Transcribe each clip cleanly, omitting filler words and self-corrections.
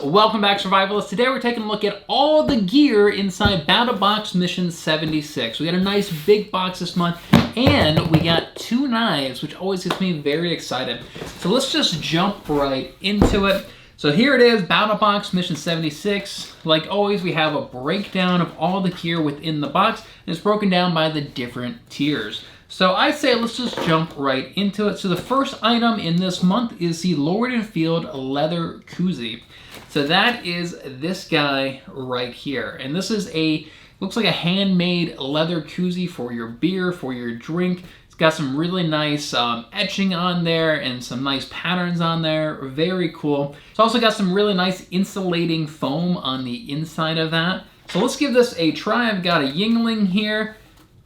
Welcome back, survivalists. Today we're taking a look at all the gear inside BattlBox Mission 76. We got a nice big box this month, and we got 2 knives, which always gets me very excited. So let's just jump right into it. So here it is, BattlBox Mission 76. Like always, we have a breakdown of all the gear within the box, and it's broken down by the different tiers. So I say let's just jump right into it. So the first item in this month is the Lord & Field leather koozie. So that is this guy right here. And this is looks like a handmade leather koozie for your beer, for your drink. It's got some really nice etching on there and some nice patterns on there. Very cool. It's also got some really nice insulating foam on the inside of that. So let's give this a try. I've got a Yingling here.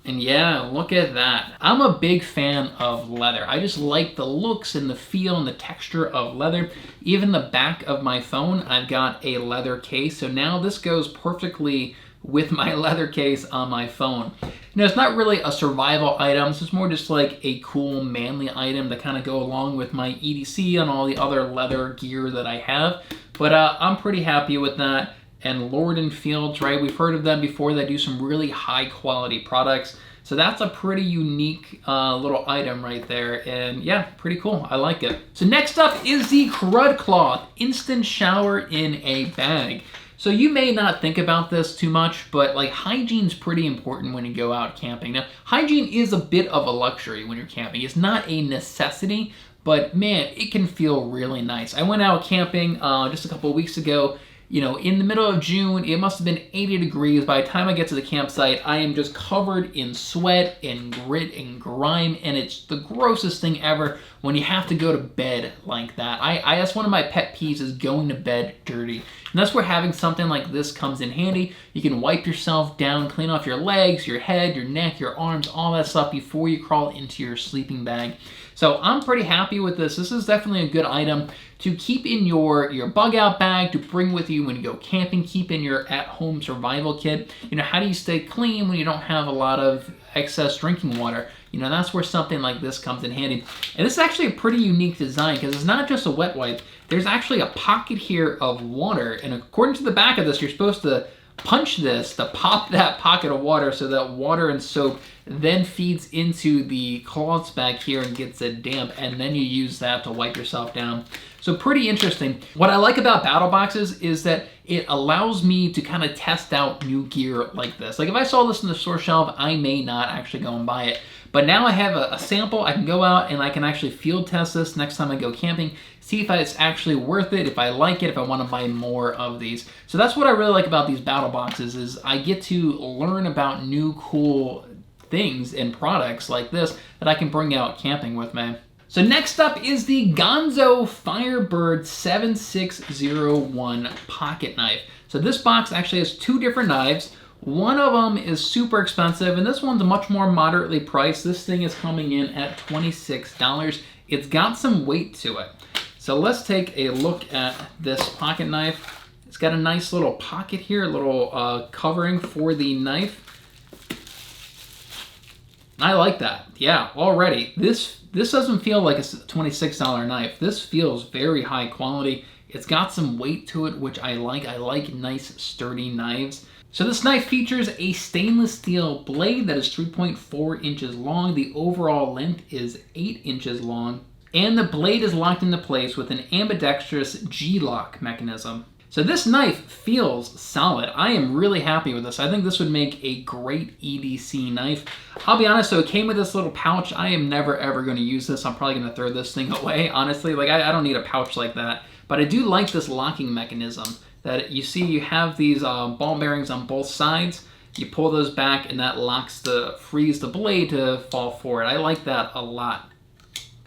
And yeah, look at that. I'm a big fan of leather. I just like the looks and the feel and the texture of leather. Even the back of my phone, I've got a leather case. So now this goes perfectly with my leather case on my phone. You know, it's not really a survival item. It's more just like a cool manly item to kind of go along with my EDC and all the other leather gear that I have. But I'm pretty happy with that. And Lord & Fields, right? We've heard of them before. They do some really high quality products. So that's a pretty unique little item right there. And yeah, pretty cool. I like it. So next up is the Crud Cloth Instant Shower in a Bag. So you may not think about this too much, but like hygiene's pretty important when you go out camping. Now, hygiene is a bit of a luxury when you're camping. It's not a necessity, but man, it can feel really nice. I went out camping just a couple of weeks ago. You know, in the middle of June, it must have been 80 degrees. By the time I get to the campsite, I am just covered in sweat and grit and grime, and it's the grossest thing ever when you have to go to bed like that. That's one of my pet peeves, is going to bed dirty. And that's where having something like this comes in handy. You can wipe yourself down, clean off your legs, your head, your neck, your arms, all that stuff before you crawl into your sleeping bag. So I'm pretty happy with this. This is definitely a good item to keep in your bug out bag, to bring with you when you go camping, keep in your at-home survival kit. You know, how do you stay clean when you don't have a lot of excess drinking water? You know, that's where something like this comes in handy. And this is actually a pretty unique design because it's not just a wet wipe. There's actually a pocket here of water. And according to the back of this, you're supposed to punch this to pop that pocket of water so that water and soap then feeds into the cloths back here and gets it damp, and then you use that to wipe yourself down. So pretty interesting. What I like about battle boxes is that it allows me to kind of test out new gear like this. Like if I saw this in the store shelf, I may not actually go and buy it. But now I have a sample. I can go out and I can actually field test this next time I go camping, see if it's actually worth it, if I like it, if I want to buy more of these. So that's what I really like about these battle boxes, is I get to learn about new cool things and products like this that I can bring out camping with me. So next up is the Gonzo FIREBIRD 7601 pocket knife. So this box actually has 2 different knives. One of them is super expensive, and this one's much more moderately priced. This thing is coming in at $26. It's got some weight to it. So let's take a look at this pocket knife. It's got a nice little pocket here, a little covering for the knife. I like that. Yeah, already. This doesn't feel like a $26 knife. This feels very high quality. It's got some weight to it, which I like. I like nice, sturdy knives. So this knife features a stainless steel blade that is 3.4 inches long. The overall length is 8 inches long. And the blade is locked into place with an ambidextrous G-lock mechanism. So this knife feels solid. I am really happy with this. I think this would make a great EDC knife. I'll be honest, so it came with this little pouch. I am never ever going to use this. I'm probably going to throw this thing away, honestly. Like I don't need a pouch like that. But I do like this locking mechanism. That you see, you have these ball bearings on both sides. You pull those back and that frees the blade to fall forward. I like that a lot.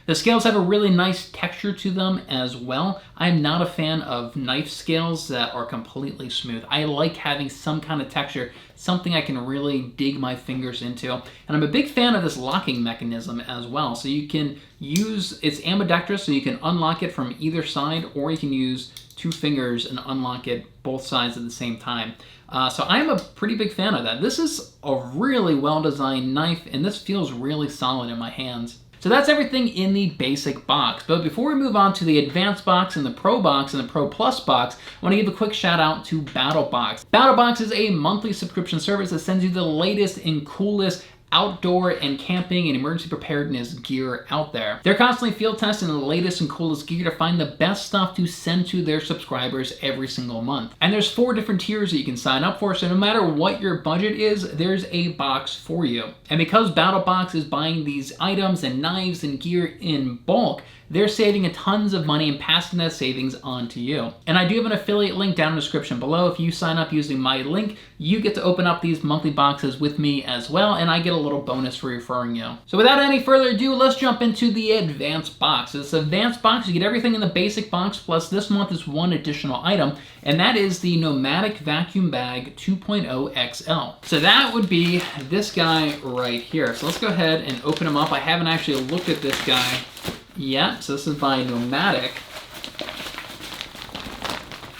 The scales have a really nice texture to them as well. I'm not a fan of knife scales that are completely smooth. I like having some kind of texture, something I can really dig my fingers into. And I'm a big fan of this locking mechanism as well. So you can use, it's ambidextrous, so you can unlock it from either side, or you can use 2 fingers and unlock it both sides at the same time. So I'm a pretty big fan of that. This is a really well-designed knife, and this feels really solid in my hands. So that's everything in the basic box. But before we move on to the advanced box and the Pro box and the Pro Plus box, I want to give a quick shout out to BattlBox. BattlBox is a monthly subscription service that sends you the latest and coolest outdoor and camping and emergency preparedness gear out there. They're constantly field testing the latest and coolest gear to find the best stuff to send to their subscribers every single month. And there's 4 different tiers that you can sign up for, so no matter what your budget is, there's a box for you. And because BattlBox is buying these items and knives and gear in bulk, they're saving tons of money and passing that savings on to you. And I do have an affiliate link down in the description below. If you sign up using my link, you get to open up these monthly boxes with me as well, and I get a little bonus for referring you. So without any further ado, let's jump into the advanced box. This advanced box, you get everything in the basic box, plus this month is 1 additional item, and that is the Nomadic Vacuum Bag 2.0 XL. So that would be this guy right here. So let's go ahead and open him up. I haven't actually looked at this guy yet. So this is by Nomadic.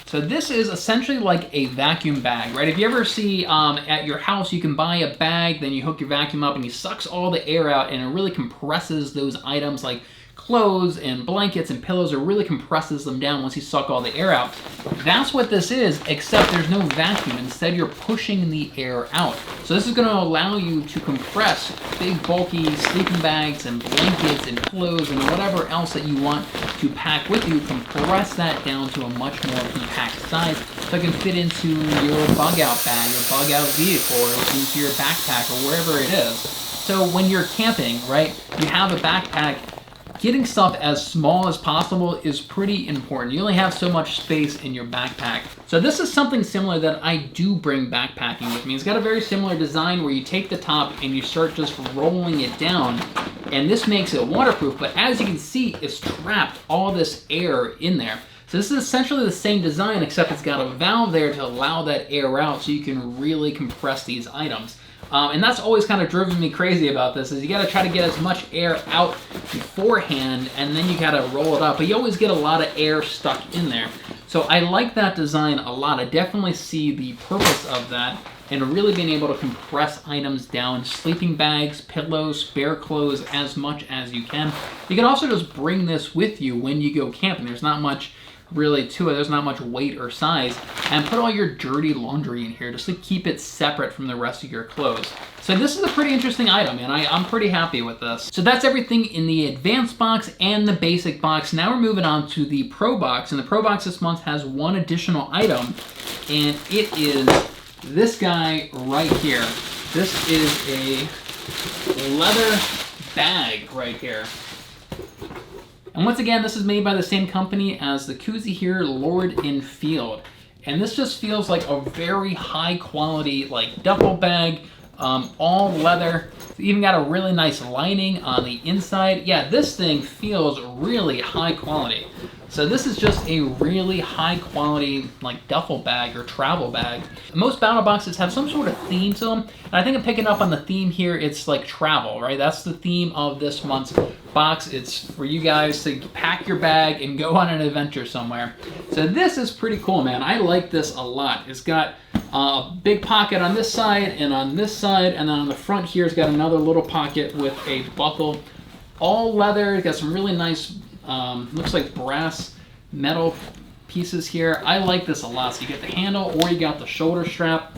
So this is essentially like a vacuum bag, right? If you ever see at your house, you can buy a bag, then you hook your vacuum up and he sucks all the air out and it really compresses those items like clothes and blankets and pillows, or really compresses them down once you suck all the air out. That's what this is, except there's no vacuum. Instead, you're pushing the air out. So this is going to allow you to compress big, bulky sleeping bags and blankets and clothes and whatever else that you want to pack with you, compress that down to a much more compact size so it can fit into your bug out bag, your bug out vehicle, or into your backpack, or wherever it is. So when you're camping, right, you have a backpack. Getting stuff as small as possible is pretty important. You only have so much space in your backpack. So this is something similar that I do bring backpacking with me. It's got a very similar design where you take the top and you start just rolling it down, and this makes it waterproof, but as you can see, it's trapped all this air in there. So this is essentially the same design, except it's got a valve there to allow that air out so you can really compress these items. And that's always kind of driven me crazy about this, is you got to try to get as much air out beforehand, and then you got to roll it up. But you always get a lot of air stuck in there. So I like that design a lot. I definitely see the purpose of that, and really being able to compress items down, sleeping bags, pillows, spare clothes, as much as you can. You can also just bring this with you when you go camping. There's not much really to it. There's not much weight or size, and put all your dirty laundry in here just to keep it separate from the rest of your clothes. So this is a pretty interesting item, and I'm pretty happy with this. So that's everything in the advanced box and the basic box. Now we're moving on to the Pro box, and the Pro box this month has 1 additional item, and it is this guy right here. This is a leather bag right here. And once again, this is made by the same company as the Koozie here, Lord and Field. And this just feels like a very high quality like duffel bag, all leather. It's even got a really nice lining on the inside. Yeah, this thing feels really high quality. So this is just a really high quality like duffel bag or travel bag. Most battle boxes have some sort of theme to them, and I think I'm picking up on the theme here. It's like travel, right? That's the theme of this month's box. It's for you guys to pack your bag and go on an adventure somewhere. So this is pretty cool, man. I like this a lot. It's got a big pocket on this side and on this side, and then on the front here it's got another little pocket with a buckle. All leather. It's got some really nice looks like brass metal pieces here. I like this a lot. So you get the handle or you got the shoulder strap.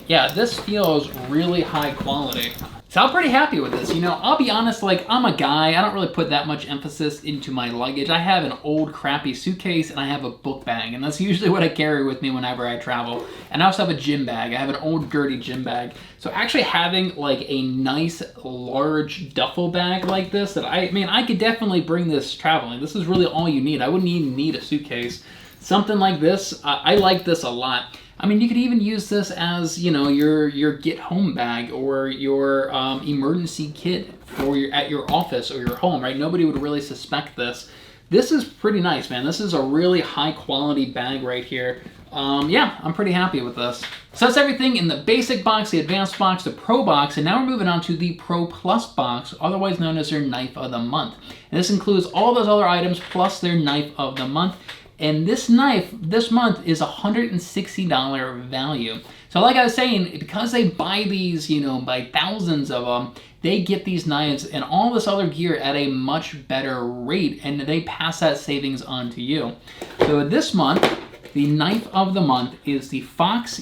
Yeah, this feels really high quality. So I'm pretty happy with this. You know, I'll be honest, like, I'm a guy, I don't really put that much emphasis into my luggage. I have an old crappy suitcase and I have a book bag, and that's usually what I carry with me whenever I travel. And I also have a gym bag. I have an old dirty gym bag. So actually having like a nice large duffel bag like this, that I could definitely bring this traveling. This is really all you need. I wouldn't even need a suitcase. Something like this, I like this a lot. I mean, you could even use this as, you know, your get home bag or your emergency kit for at your office or your home, right? Nobody would really suspect this. This is pretty nice, man. This is a really high quality bag right here. Yeah, I'm pretty happy with this. So that's everything in the basic box, the advanced box, the Pro box, and now we're moving on to the Pro Plus box, otherwise known as their Knife of the Month. And this includes all those other items plus their Knife of the Month. And this knife this month is $160 value. So like I was saying, because they buy these, you know, by thousands of them, they get these knives and all this other gear at a much better rate, and they pass that savings on to you. So this month, the knife of the month is the Fox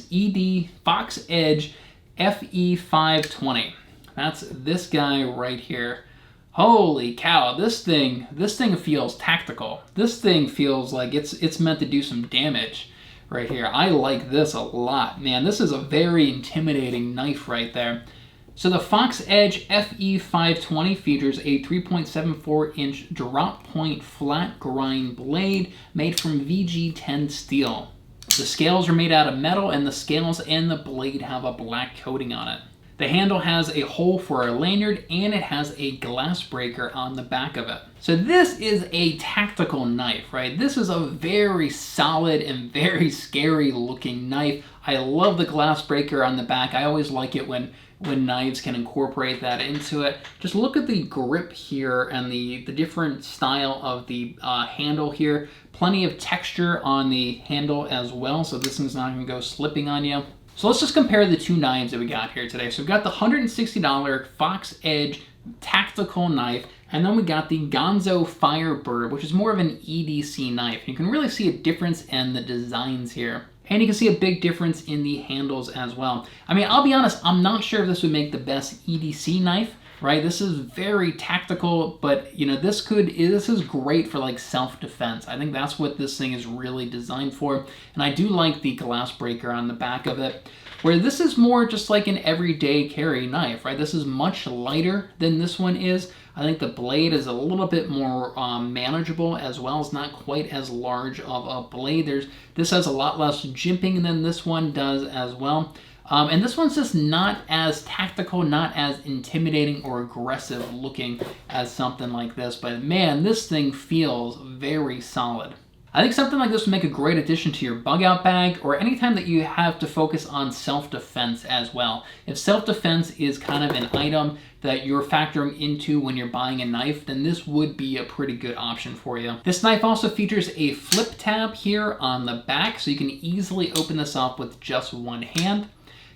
Edge FE520. That's this guy right here. Holy cow, this thing feels tactical. This thing feels like it's meant to do some damage right here. I like this a lot. Man, this is a very intimidating knife right there. So the Fox Edge FE520 features a 3.74-inch drop point flat grind blade made from VG10 steel. The scales are made out of metal, and the scales and the blade have a black coating on it. The handle has a hole for a lanyard, and it has a glass breaker on the back of it. So this is a tactical knife, right? This is a very solid and very scary looking knife. I love the glass breaker on the back. I always like it when knives can incorporate that into it. Just look at the grip here and the different style of the handle here. Plenty of texture on the handle as well, so this thing's not gonna go slipping on you. So let's just compare the two knives that we got here today. So we've got the $160 Fox Edge tactical knife, and then we got the Gonzo FIREBIRD, which is more of an EDC knife. You can really see a difference in the designs here. And you can see a big difference in the handles as well. I mean, I'll be honest, I'm not sure if this would make the best EDC knife, right? This is very tactical, but you know, this is great for like self-defense. I think that's what this thing is really designed for. And I do like the glass breaker on the back of it, where this is more just like an everyday carry knife, right? This is much lighter than this one is. I think the blade is a little bit more manageable as well. It's not quite as large of a blade. This has a lot less jimping than this one does as well. And this one's just not as tactical, not as intimidating or aggressive looking as something like this. But man, this thing feels very solid. I think something like this would make a great addition to your bug out bag, or anytime that you have to focus on self-defense as well. If self-defense is kind of an item that you're factoring into when you're buying a knife, then this would be a pretty good option for you. This knife also features a flip tab here on the back, so you can easily open this up with just one hand.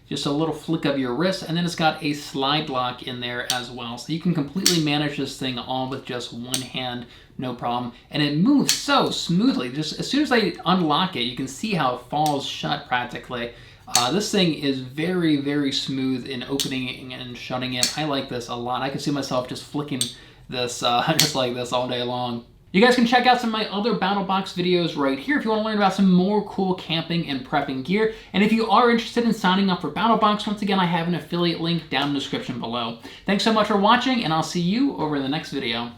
Just a little flick of your wrist, and then it's got a slide lock in there as well. So you can completely manage this thing all with just one hand, no problem. And it moves so smoothly. Just as soon as I unlock it, you can see how it falls shut practically. This thing is very, very smooth in opening and shutting it. I like this a lot. I can see myself just flicking this just like this all day long. You guys can check out some of my other BattlBox videos right here if you want to learn about some more cool camping and prepping gear. And if you are interested in signing up for BattlBox, once again, I have an affiliate link down in the description below. Thanks so much for watching, and I'll see you over in the next video.